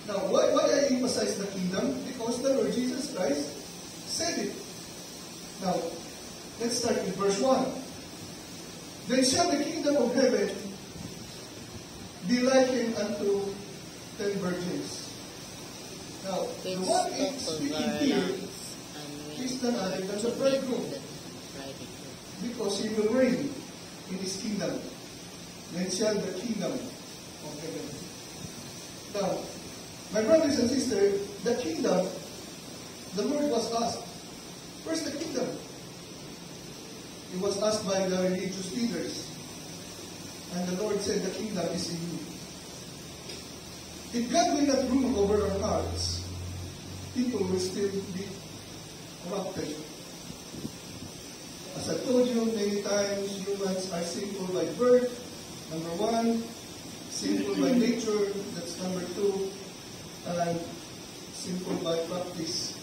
Now, why I emphasize the kingdom? Because the Lord Jesus Christ said it. Now, let's start with verse 1. Then shall the kingdom of heaven be likened unto 10 virgins. Now, the one speaking here is none other than the bridegroom, because he will reign in his kingdom. Then shall the kingdom of heaven. Now, my brothers and sisters, the kingdom, the Lord was asked, where's the kingdom? He was asked by the religious leaders. And the Lord said, the kingdom is in you. If God will not rule over our hearts, people will still be corrupted. As I told you many times, humans are sinful by birth, number 1. Sinful by nature, that's number 2. And sinful by practice.